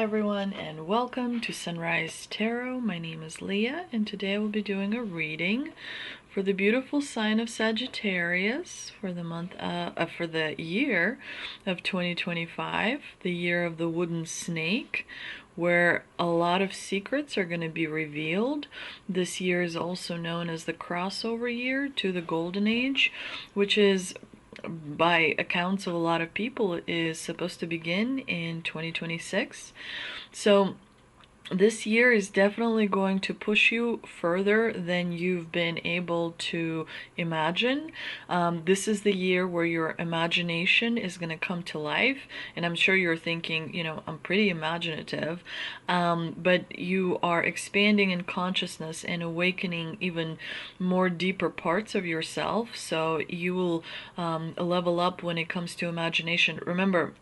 everyone, and welcome to Sunrise Tarot. My name is Leah, and today I will be doing a reading for the beautiful sign of Sagittarius for the year of 2025, the year of the wooden snake, where a lot of secrets are going to be revealed. This year is also known as the crossover year to the golden age, which is, by accounts of a lot of people, is supposed to begin in 2026. So this year is definitely going to push you further than you've been able to imagine. This is the year where your imagination is going to come to life. And I'm sure you're thinking, I'm pretty imaginative. But you are expanding in consciousness and awakening even more deeper parts of yourself. So you will level up when it comes to imagination. Remember,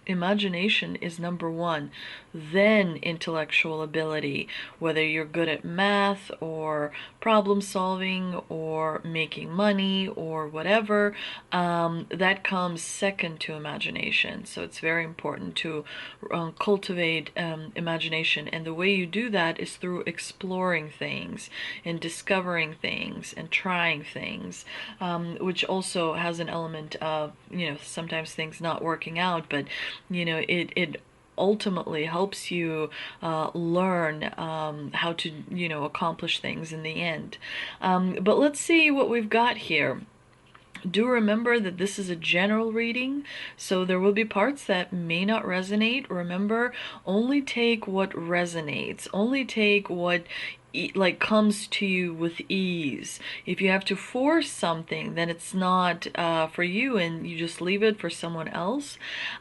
imagination is number one, then intellectual ability, whether you're good at math or problem solving or making money or whatever, that comes second to imagination. So it's very important to cultivate imagination, and the way you do that is through exploring things and discovering things and trying things, which also has an element of sometimes things not working out, but it ultimately helps you learn how to accomplish things in the end. But let's see what we've got here. Do remember that this is a general reading, so there will be parts that may not resonate. Remember, only take what resonates. Only take what comes to you with ease. If you have to force something, then it's not for you, and you just leave it for someone else.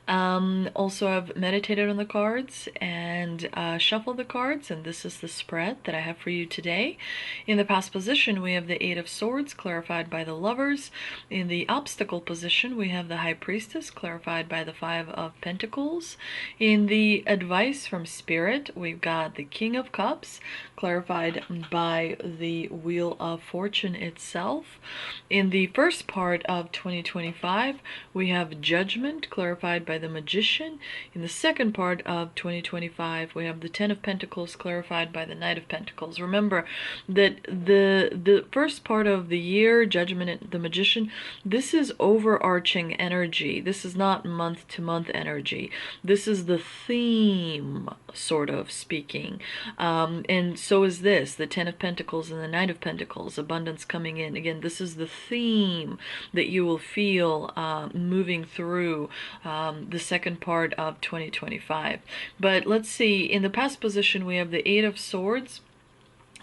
Also, I've meditated on the cards and shuffled the cards, and this is the spread that I have for you today. In the past position, we have the Eight of Swords, clarified by the Lovers. In the obstacle position, we have the High Priestess, clarified by the Five of Pentacles. In the advice from Spirit, we've got the King of Cups, clarified by the Wheel of Fortune itself. In the first part of 2025, we have Judgment, clarified by the Magician. In the second part of 2025, we have the Ten of Pentacles, clarified by the Knight of Pentacles. Remember that the first part of the year, Judgment and the Magician, this is overarching energy. This is not month-to-month energy. This is the theme, sort of speaking. And so is this, the Ten of Pentacles and the Knight of Pentacles, abundance coming in. Again, this is the theme that you will feel moving through the second part of 2025. But let's see, in the past position, we have the Eight of Swords,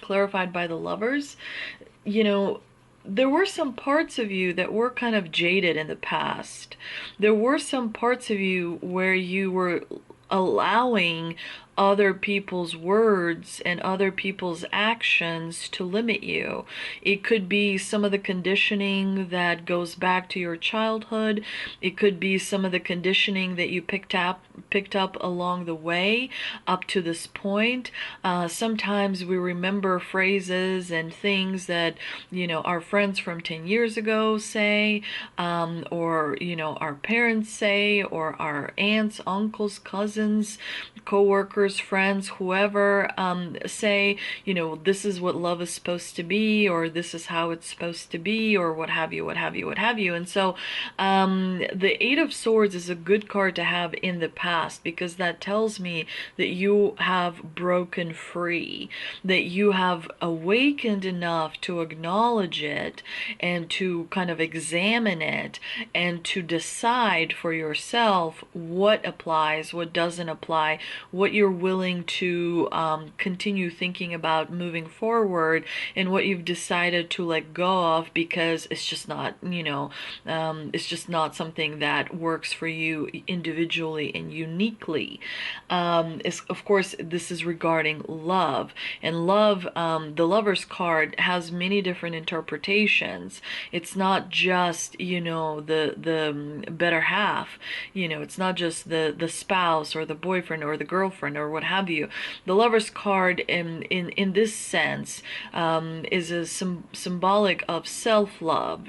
clarified by the Lovers. There were some parts of you that were kind of jaded in the past. There were some parts of you where you were allowing other people's words and other people's actions to limit you. It could be some of the conditioning that goes back to your childhood. It could be some of the conditioning that you picked up along the way up to this point. Sometimes we remember phrases and things that our friends from 10 years ago say, or our parents say, or our aunts, uncles, cousins, co-workers, friends, whoever, say, this is what love is supposed to be, or this is how it's supposed to be, or what have you. And so the Eight of Swords is a good card to have in the past, because that tells me that you have broken free, that you have awakened enough to acknowledge it and to kind of examine it and to decide for yourself what applies, what doesn't apply, what you're willing to continue thinking about moving forward, and what you've decided to let go of because it's just not, it's just not something that works for you individually and uniquely. Of course, this is regarding love, and love, the Lover's card has many different interpretations. It's not just, the better half, it's not just the spouse or the boyfriend or the girlfriend or what have you. The Lover's card in this sense is a symbolic of self-love,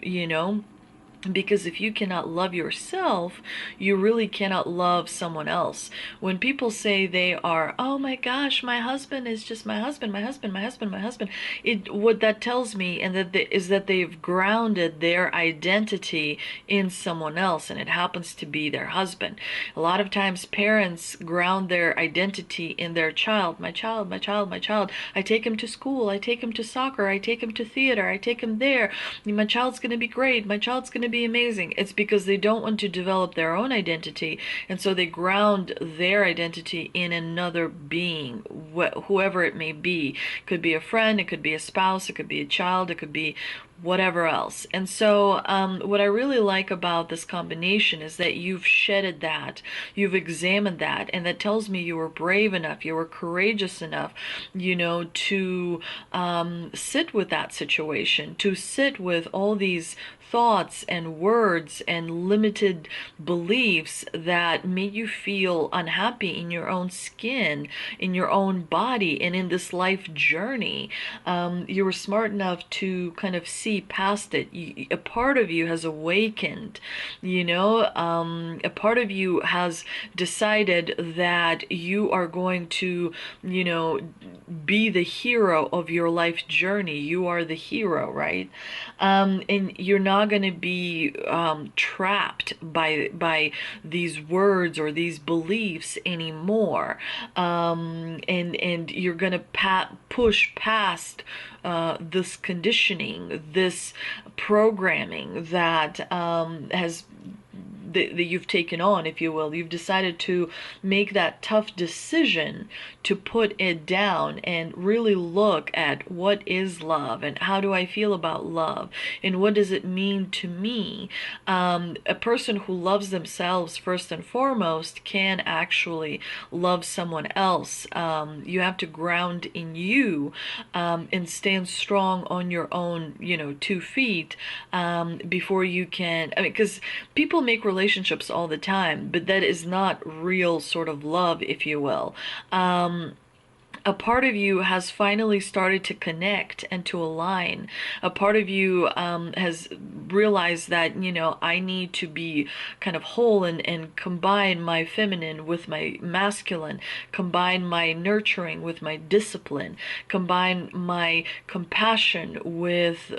Because if you cannot love yourself, you really cannot love someone else. When people say they are, oh my gosh, my husband is just my husband, my husband, my husband, my husband, what that tells me and is that they've grounded their identity in someone else, and it happens to be their husband. A lot of times parents ground their identity in their child. My child, my child, my child. I take him to school, I take him to soccer, I take him to theater, I take him there. My child's going to be great, my child's going to be amazing. It's because they don't want to develop their own identity, and so they ground their identity in another being, whoever it may be. It could be a friend, it could be a spouse, it could be a child, it could be whatever else. And so what I really like about this combination is that you've shedded that, you've examined that, and that tells me you were brave enough, you were courageous enough, to sit with that situation, to sit with all these thoughts and words and limited beliefs that made you feel unhappy in your own skin, in your own body, and in this life journey. You were smart enough to kind of see past it. A part of you has awakened, a part of you has decided that you are going to, be the hero of your life journey. You are the hero, right? And you're not going to be trapped by these words or these beliefs anymore. And you're going to push past this conditioning, this programming that that you've taken on, if you will. You've decided to make that tough decision to put it down and really look at what is love and how do I feel about love and what does it mean to me. A person who loves themselves first and foremost can actually love someone else. You have to ground in you and stand strong on your own, 2 feet before you can. I mean, because people make relationships all the time, but that is not real sort of love, if you will. A part of you has finally started to connect and to align. A part of you has realized that, I need to be kind of whole and combine my feminine with my masculine, combine my nurturing with my discipline, combine my compassion with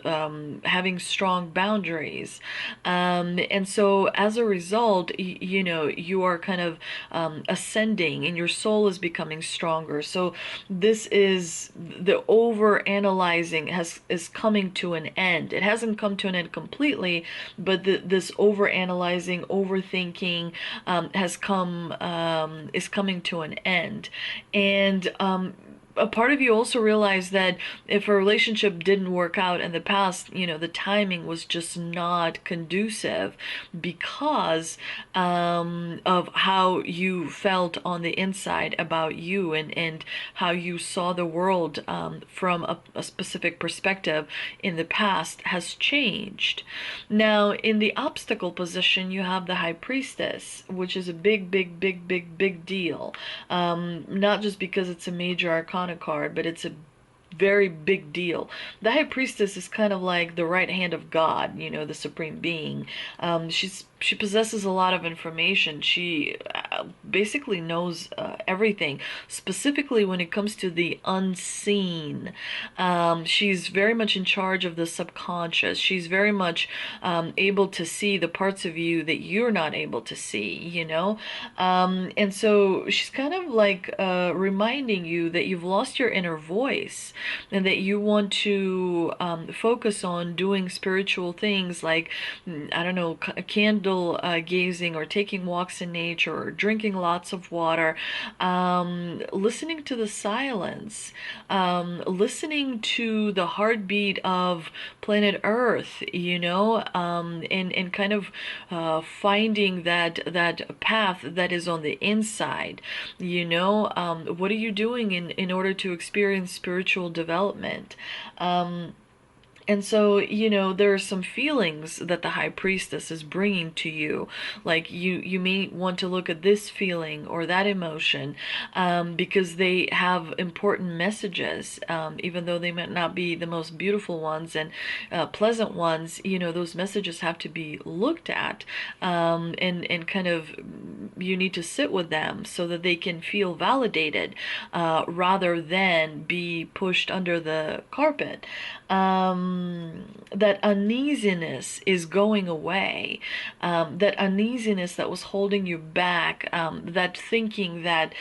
having strong boundaries. And so as a result, you are kind of ascending and your soul is becoming stronger. So this is the over analyzing is coming to an end. It hasn't come to an end completely, but this over analyzing, overthinking is coming to an end. And a part of you also realized that if a relationship didn't work out in the past, the timing was just not conducive because of how you felt on the inside about you and how you saw the world from a specific perspective in the past has changed. Now, in the obstacle position, you have the High Priestess, which is a big, big, big, big, big deal. Not just because it's a major arcana card, but it's a very big deal. The High Priestess is kind of like the right hand of God, the Supreme Being. She possesses a lot of information. She basically knows everything, specifically when it comes to the unseen. She's very much in charge of the subconscious. She's very much able to see the parts of you that you're not able to see, and so she's kind of like reminding you that you've lost your inner voice and that you want to focus on doing spiritual things like, I don't know, candle gazing or taking walks in nature or drinking lots of water, listening to the silence, listening to the heartbeat of planet Earth, and kind of finding that path that is on the inside. What are you doing in order to experience spiritual development? And so, there are some feelings that the high priestess is bringing to you. Like you may want to look at this feeling or that emotion, because they have important messages, even though they might not be the most beautiful ones and pleasant ones. Those messages have to be looked at, and kind of, you need to sit with them so that they can feel validated, rather than be pushed under the carpet. That uneasiness is going away. That uneasiness that was holding you back, that thinking that,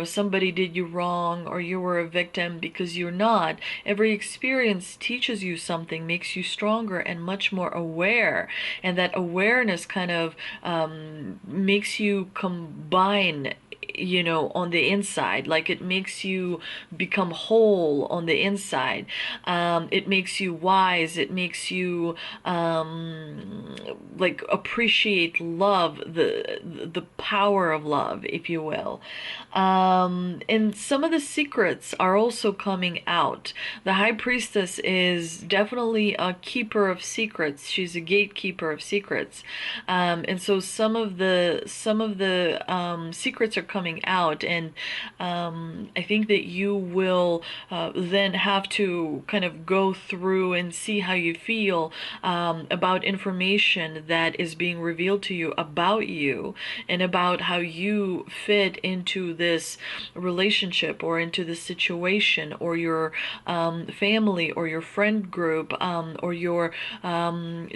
somebody did you wrong or you were a victim, because you're not. Every experience teaches you something, makes you stronger and much more aware. And that awareness kind of makes you combine, on the inside. Like, it makes you become whole on the inside. It makes you wise. It makes you like appreciate love, the power of love, if you will. And some of the secrets are also coming out. The high priestess is definitely a keeper of secrets. She's a gatekeeper of secrets. And so some of the secrets are coming out, and I think that you will then have to kind of go through and see how you feel about information that is being revealed to you about you, and about how you fit into this relationship or into this situation, or your family, or your friend group, or your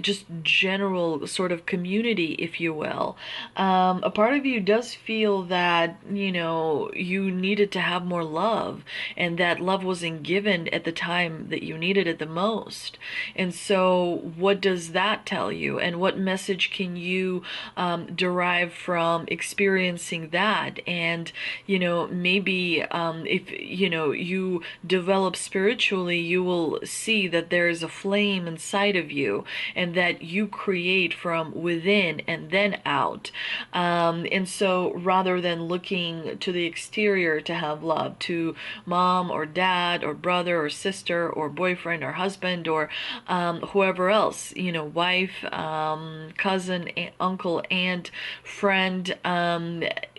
just general sort of community, if you will. A part of you does feel that, you needed to have more love, and that love wasn't given at the time that you needed it the most. And so what does that tell you? And what message can you derive from experiencing that? And, maybe if, you develop spiritually, you will see that there is a flame inside of you, and that you create from within and then out. And so rather than looking to the exterior to have love, to mom or dad or brother or sister or boyfriend or husband or whoever else, wife, cousin, uncle, aunt, friend,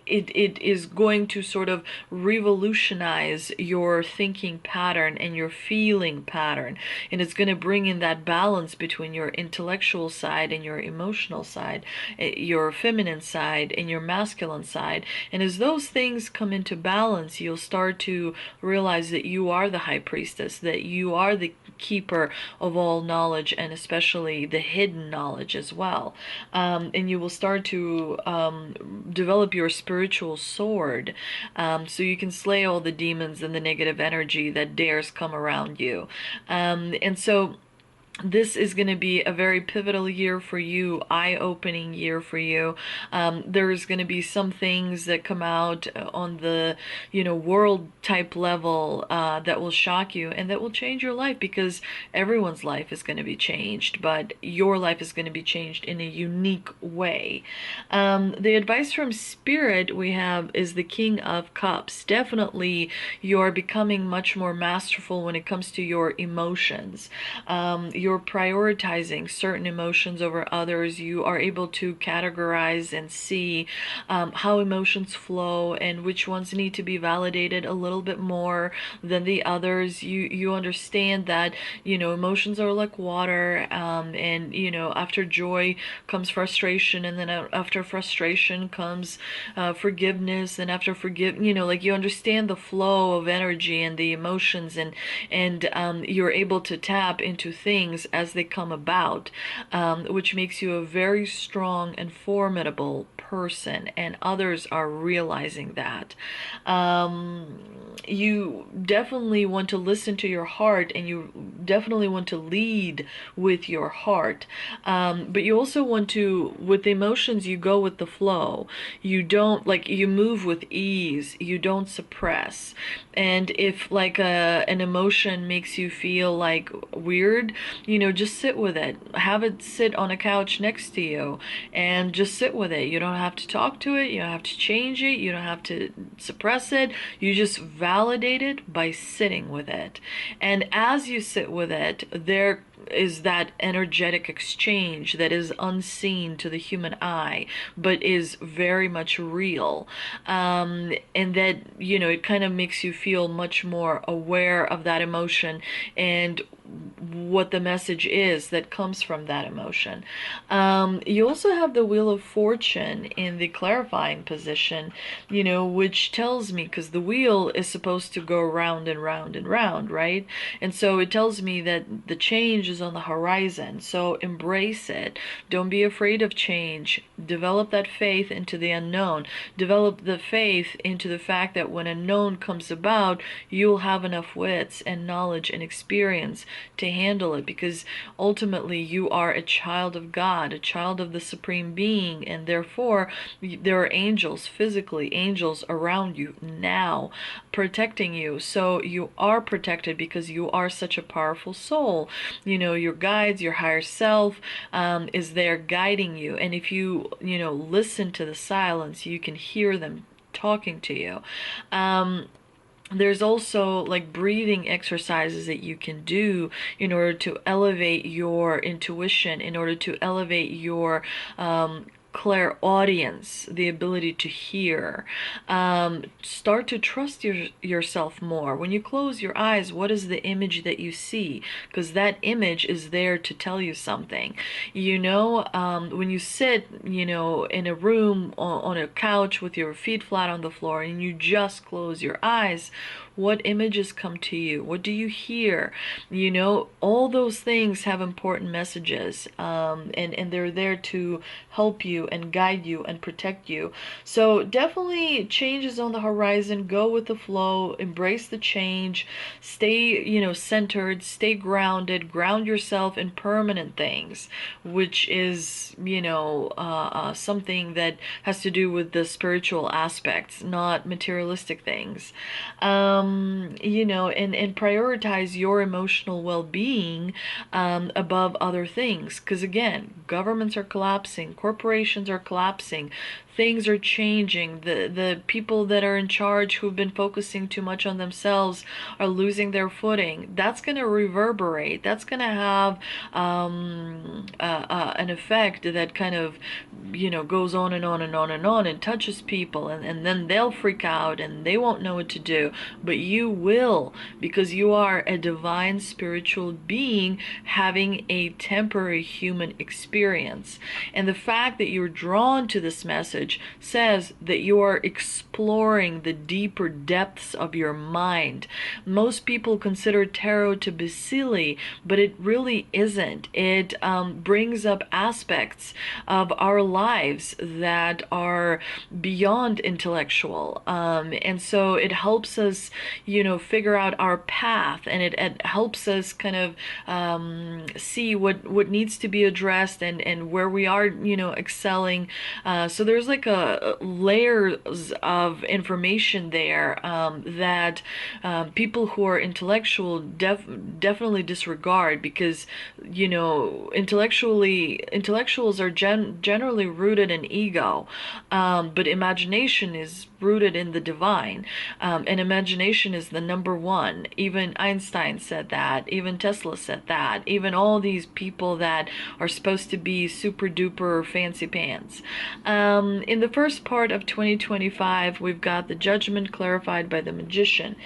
it is going to sort of revolutionize your thinking pattern and your feeling pattern. And it's going to bring in that balance between your intellectual side and your emotional side, your feminine side and your masculine side. And as those things come into balance, you'll start to realize that you are the high priestess, that you are the keeper of all knowledge, and especially the hidden knowledge as well. And you will start to develop your spiritual sword, so you can slay all the demons and the negative energy that dares come around you. And so this is going to be a very pivotal year for you, eye-opening year for you. There's going to be some things that come out on the, world type level, that will shock you and that will change your life, because everyone's life is going to be changed, but your life is going to be changed in a unique way. The advice from Spirit we have is the King of Cups. Definitely, you're becoming much more masterful when it comes to your emotions. You're prioritizing certain emotions over others. You are able to categorize and see how emotions flow and which ones need to be validated a little bit more than the others. You understand that, emotions are like water, and, after joy comes frustration, and then after frustration comes forgiveness, and after like, you understand the flow of energy and the emotions, and you're able to tap into things as they come about, which makes you a very strong and formidable person, and others are realizing that. You definitely want to listen to your heart, and you definitely want to lead with your heart, but you also want to, with emotions, you go with the flow. You don't, like, you move with ease, you don't suppress. And if, like, an emotion makes you feel like weird, just sit with it. Have it sit on a couch next to you and just sit with it. You don't have to talk to it. You don't have to change it. You don't have to suppress it. You just validate it by sitting with it. And as you sit with it, there is that energetic exchange that is unseen to the human eye, but is very much real. And that, it kind of makes you feel much more aware of that emotion and what the message is that comes from that emotion. You also have the Wheel of Fortune in the clarifying position, which tells me, because the wheel is supposed to go round and round and round, right? And so it tells me that the change is on the horizon. So embrace it. Don't be afraid of change. Develop that faith into the unknown. Develop the faith into the fact that when unknown comes about, you'll have enough wits and knowledge and experience to handle it, because ultimately you are a child of God, a child of the Supreme Being, and therefore there are angels, physically angels around you now protecting you. So you are protected because you are such a powerful soul. Your guides, your higher self is there guiding you, and if you listen to the silence, you can hear them talking to you. There's also like breathing exercises that you can do in order to elevate your intuition, in order to elevate your clairaudience, the ability to hear. Start to trust yourself more. When you close your eyes, what is the image that you see? Because that image is there to tell you something. When you sit, in a room on a couch with your feet flat on the floor and you just close your eyes, what images come to you? What do you hear? All those things have important messages, and they're there to help you and guide you and protect you. So definitely change is on the horizon. Go with the flow, embrace the change, stay, centered, stay grounded, ground yourself in permanent things, which is, something that has to do with the spiritual aspects, not materialistic things. And prioritize your emotional well-being above other things. Because again, governments are collapsing, corporations are collapsing, things are changing. The people that are in charge who've been focusing too much on themselves are losing their footing. That's going to reverberate. That's going to have an effect that kind of, goes on and on and on and on and touches people, and then they'll freak out and they won't know what to do. But you will, because you are a divine spiritual being having a temporary human experience. And the fact that you're drawn to this message says that you are exploring the deeper depths of your mind. Most people consider tarot to be silly, but it really isn't. It brings up aspects of our lives that are beyond intellectual. And so it helps us, figure out our path, and it helps us kind of see what needs to be addressed and where we are, excelling. So there's like a layers of information there that people who are intellectual definitely disregard, because intellectuals are generally rooted in ego, but imagination is rooted in the divine, and imagination is the number one. Even Einstein said that, even Tesla said that, even all these people that are supposed to be super duper fancy pants. In the first part of 2025, we've got the Judgment clarified by the Magician.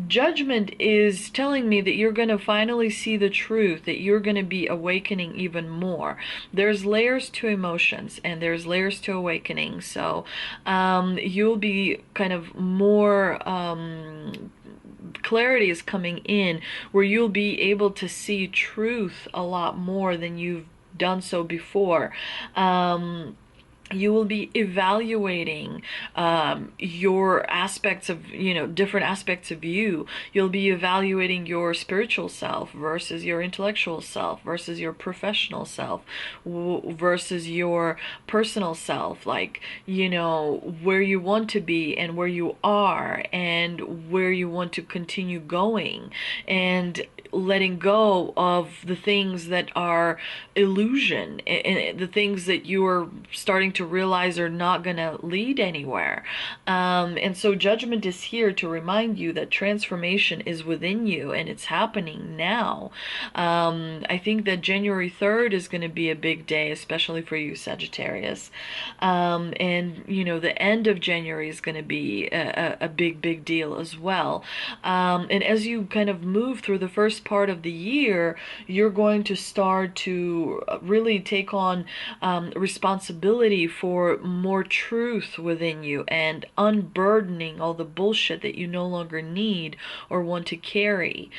Judgment is telling me that you're going to finally see the truth, that you're going to be awakening even more. There's layers to emotions and there's layers to awakening. So you'll be kind of more clarity is coming in, where you'll be able to see truth a lot more than you've done so before. You will be evaluating your aspects of, different aspects of you. You'll be evaluating your spiritual self versus your intellectual self versus your professional self versus your personal self, like, where you want to be and where you are and where you want to continue going. And letting go of the things that are illusion, and the things that you are starting to realize are not going to lead anywhere. And so judgment is here to remind you that transformation is within you and it's happening now. I think that January 3rd is going to be a big day, especially for you, Sagittarius. And the end of January is going to be a big deal as well. And as you kind of move through the first part of the year, you're going to start to really take on responsibility for more truth within you and unburdening all the bullshit that you no longer need or want to carry.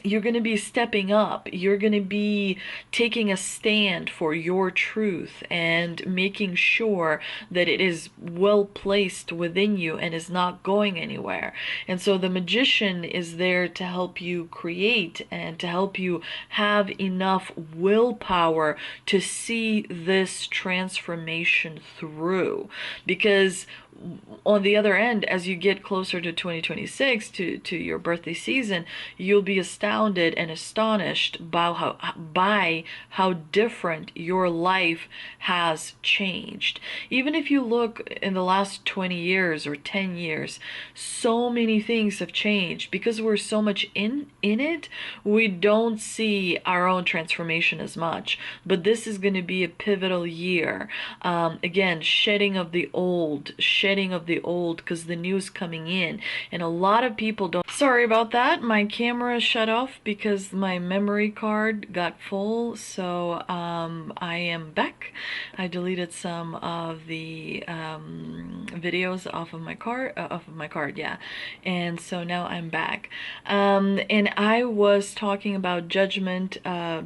You're going to be stepping up. You're going to be taking a stand for your truth and making sure that it is well placed within you and is not going anywhere. And so the magician is there to help you create and to help you have enough willpower to see this transformation through. Because on the other end, as you get closer to 2026, to your birthday season, you'll be astounded and astonished by how different your life has changed. Even if you look in the last 20 years or 10 years, so many things have changed. Because we're so much in it, we don't see our own transformation as much. But this is going to be a pivotal year. Again, shedding of the old, because the new's coming in, and a lot of people don't. Sorry about that, my camera shut off because my memory card got full. So I am back. I deleted some of the videos off of my card, yeah, and so now I'm back. And I was talking about judgment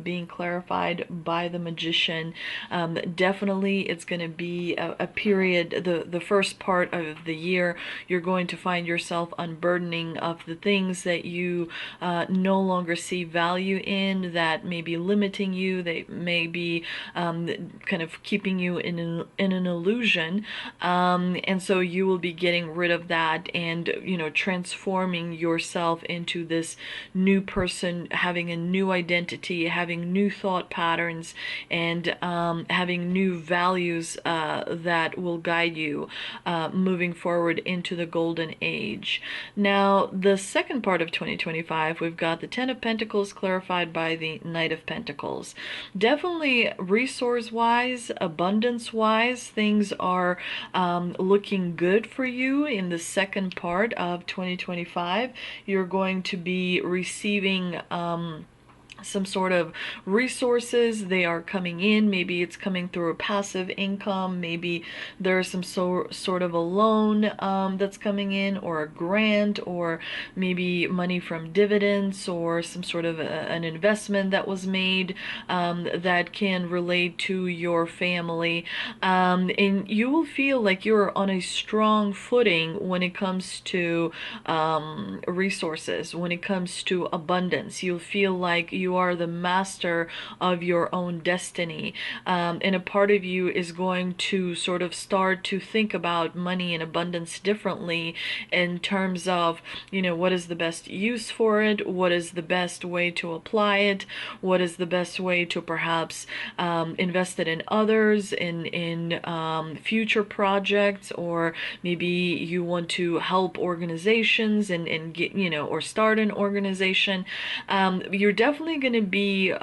being clarified by the magician. Definitely it's going to be a period, the first part of the year, you're going to find yourself unburdening of the things that you no longer see value in, that may be limiting you, they may be kind of keeping you in an illusion. And so you will be getting rid of that and, transforming yourself into this new person, having a new identity, having new thought patterns, and having new values that will guide you moving forward into the golden age. Now, the second part of 2025, we've got the Ten of Pentacles clarified by the Knight of Pentacles. Definitely resource-wise, abundance-wise, things are looking good for you in the second part of 2025. You're going to be receiving some sort of resources. They are coming in. Maybe it's coming through a passive income. Maybe there's some sort of a loan that's coming in, or a grant, or maybe money from dividends, or some sort of an investment that was made that can relate to your family. And you will feel like you're on a strong footing when it comes to resources, when it comes to abundance. You'll feel like you are the master of your own destiny, and a part of you is going to sort of start to think about money and abundance differently, in terms of, what is the best use for it, what is the best way to apply it, what is the best way to perhaps invest it in others, in future projects, or maybe you want to help organizations and get, or start an organization. You're definitely going to be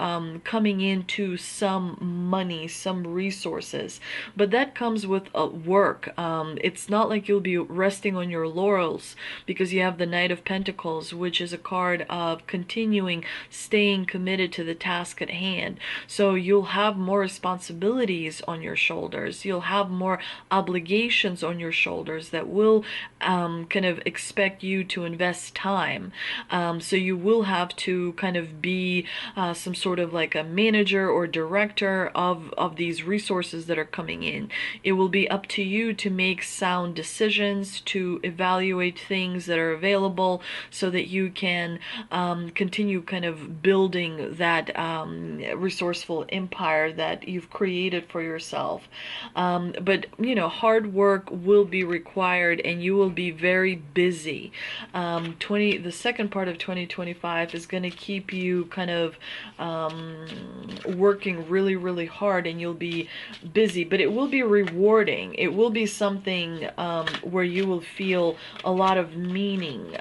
coming into some money, some resources, but that comes with work. It's not like you'll be resting on your laurels, because you have the Knight of Pentacles, which is a card of continuing, staying committed to the task at hand. So you'll have more responsibilities on your shoulders. You'll have more obligations on your shoulders that will kind of expect you to invest time. So you will have to kind of be some sort of like a manager or director of these resources that are coming in. It will be up to you to make sound decisions, to evaluate things that are available so that you can continue kind of building that resourceful empire that you've created for yourself. But you know, hard work will be required and you will be very busy. The second part of 2025 is going to keep you kind of working really, really hard, and you'll be busy, but it will be rewarding. It will be something where you will feel a lot of meaning.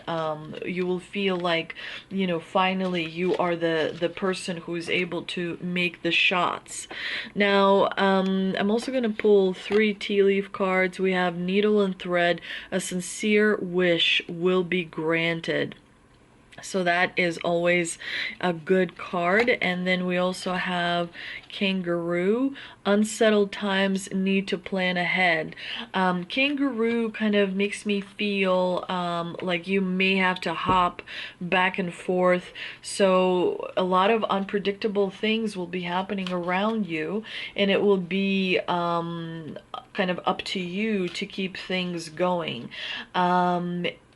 You will feel like, you know, finally you are the person who is able to make the shots. Now, I'm also going to pull 3 tea leaf cards. We have needle and thread. A sincere wish will be granted. So that is always a good card. And then we also have kangaroo. Unsettled times need to plan ahead. Kangaroo kind of makes me feel like you may have to hop back and forth. So a lot of unpredictable things will be happening around you, and it will be kind of up to you to keep things going.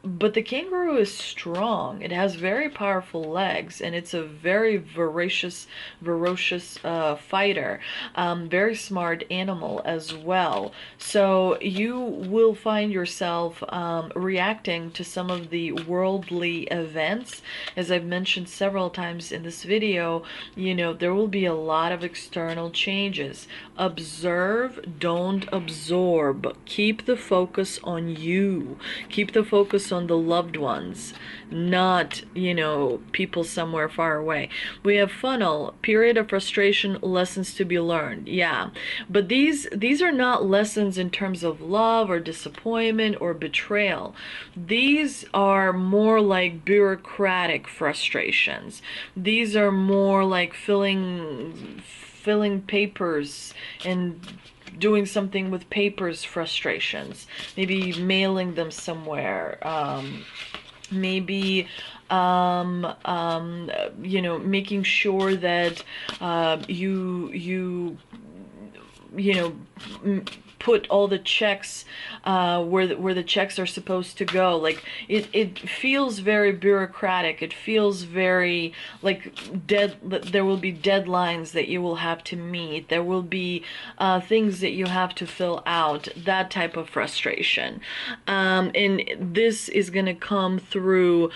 But the kangaroo is strong. It has very powerful legs, and it's a very ferocious fighter. Very smart animal as well. So you will find yourself reacting to some of the worldly events. As I've mentioned several times in this video, you know, there will be a lot of external changes. Observe, don't absorb. Keep the focus on you. Keep the focus on the loved ones, not, you know, people somewhere far away. We have funnel, period of frustration, lessons to be learned. Yeah, but these are not lessons in terms of love or disappointment or betrayal. These are more like bureaucratic frustrations. These are more like filling papers and doing something with papers frustrations, maybe mailing them somewhere, maybe you know, making sure that you know, put all the checks where the checks are supposed to go. Like it feels very bureaucratic. It feels very like there will be deadlines that you will have to meet. There will be things that you have to fill out. That type of frustration, and this is going to come through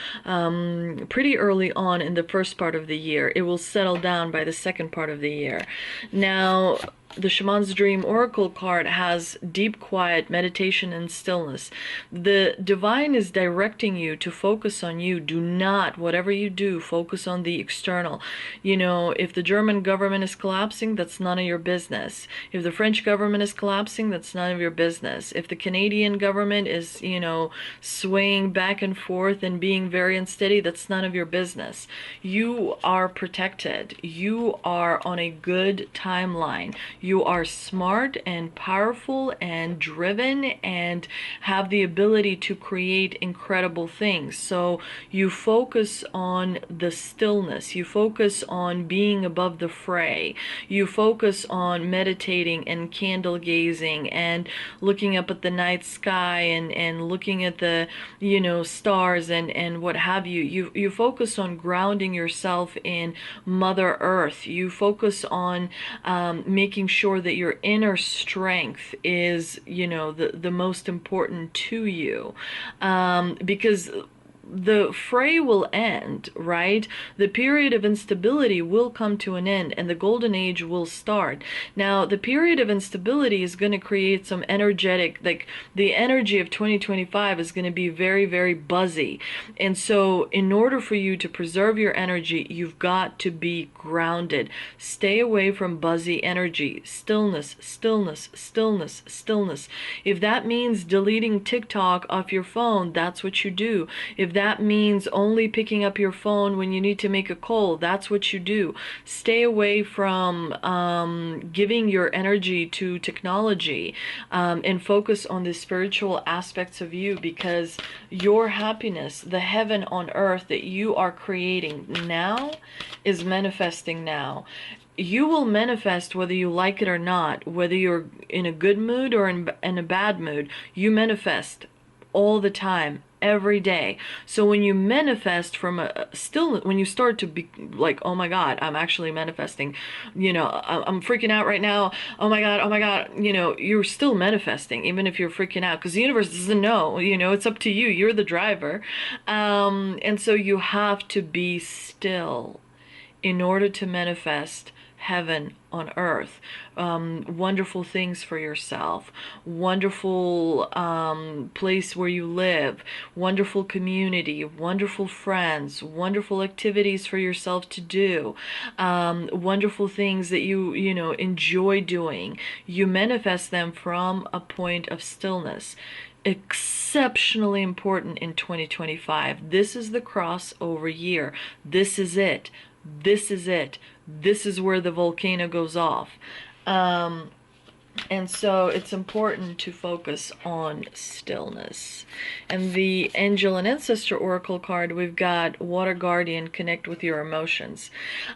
pretty early on in the first part of the year. It will settle down by the second part of the year. Now, the Shaman's Dream Oracle card has deep quiet, meditation, and stillness. The divine is directing you to focus on you. Do not, whatever you do, focus on the external. You know, if the German government is collapsing, that's none of your business. If the French government is collapsing, that's none of your business. If the Canadian government is, you know, swaying back and forth and being very unsteady, that's none of your business. You are protected. You are on a good timeline. You are smart and powerful and driven and have the ability to create incredible things. So you focus on the stillness. You focus on being above the fray. You focus on meditating and candle gazing and looking up at the night sky and looking at the, you know, stars and what have you. You focus on grounding yourself in Mother Earth. You focus on making sure that your inner strength is, you know, the most important to you, because the fray will end, right? The period of instability will come to an end and the golden age will start. Now, the period of instability is going to create some energetic, like the energy of 2025 is going to be very, very buzzy. And so in order for you to preserve your energy, you've got to be grounded. Stay away from buzzy energy. Stillness, stillness, stillness, stillness. If that means deleting TikTok off your phone, that's what you do. If If that means only picking up your phone when you need to make a call, that's what you do. Stay away from giving your energy to technology, and focus on the spiritual aspects of you, because your happiness, the heaven on earth that you are creating now, is manifesting now. You will manifest whether you like it or not, whether you're in a good mood or in a bad mood. You manifest all the time, every day. So when you manifest from a still, when you start to be like, oh my God, I'm actually manifesting, I'm freaking out right now, oh my God, you're still manifesting, even if you're freaking out, because the universe doesn't know, it's up to you. You're the driver. And so you have to be still in order to manifest heaven on earth, wonderful things for yourself, wonderful place where you live, wonderful community, wonderful friends, wonderful activities for yourself to do, wonderful things that you enjoy doing. You manifest them from a point of stillness. Exceptionally important in 2025. This is the crossover year. This is it. This is it. This is where the volcano goes off. And so it's important to focus on stillness. And the Angel and Ancestor Oracle card, we've got Water Guardian, connect with your emotions.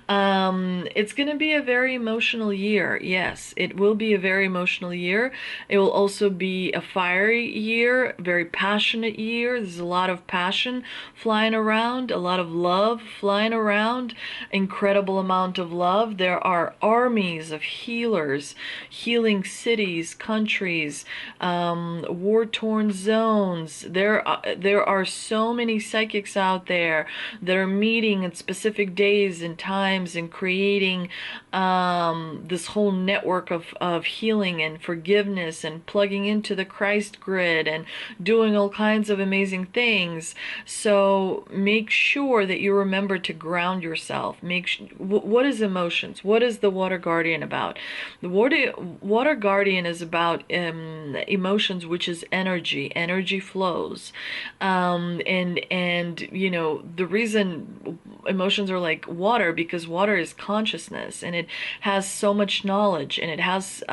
It's going to be a very emotional year. Yes, it will be a very emotional year. It will also be a fiery year, very passionate year. There's a lot of passion flying around, a lot of love flying around, incredible amount of love. There are armies of healers healing cities, countries, war-torn zones. There are so many psychics out there that are meeting at specific days and times and creating this whole network of healing and forgiveness and plugging into the Christ grid and doing all kinds of amazing things. So make sure that you remember to ground yourself. What is emotions? What is the Water Guardian about? The Water Guardian is about emotions, which is energy. Energy flows, and the reason emotions are like water, because water is consciousness, and it has so much knowledge, and it has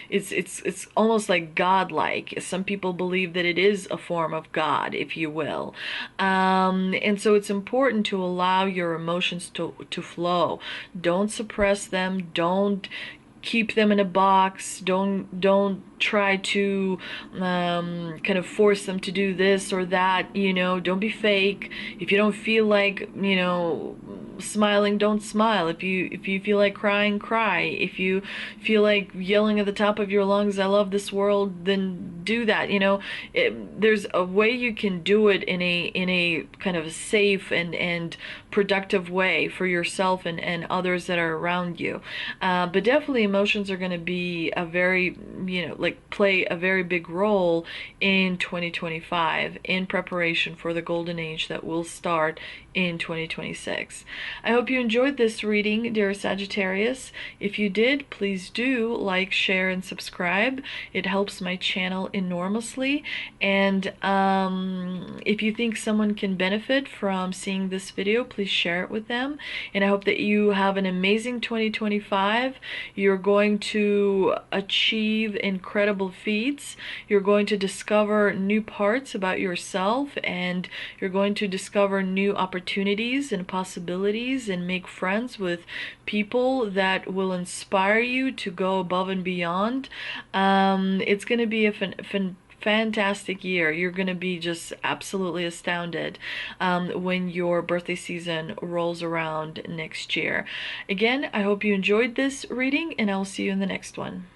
it's almost like godlike. Some people believe that it is a form of God, if you will, and so it's important to allow your emotions to flow. Don't suppress them. Don't keep them in a box. Don't try to kind of force them to do this or that. Don't be fake. If you don't feel like smiling, don't smile. If you feel like crying, cry. If you feel like yelling at the top of your lungs, I love this world, then do that. There's a way you can do it in a kind of safe and productive way for yourself and others that are around you. But definitely emotions are going to be a very, play a very big role in 2025 in preparation for the golden age that will start in 2026. I hope you enjoyed this reading, dear Sagittarius. If you did, please do like, share, and subscribe. It helps my channel enormously. And if you think someone can benefit from seeing this video, please share it with them. And I hope that you have an amazing 2025. You're going to achieve incredible feats. You're going to discover new parts about yourself, and you're going to discover new opportunities and possibilities and make friends with people that will inspire you to go above and beyond. It's going to be a fantastic year. You're going to be just absolutely astounded when your birthday season rolls around next year. Again, I hope you enjoyed this reading, and I'll see you in the next one.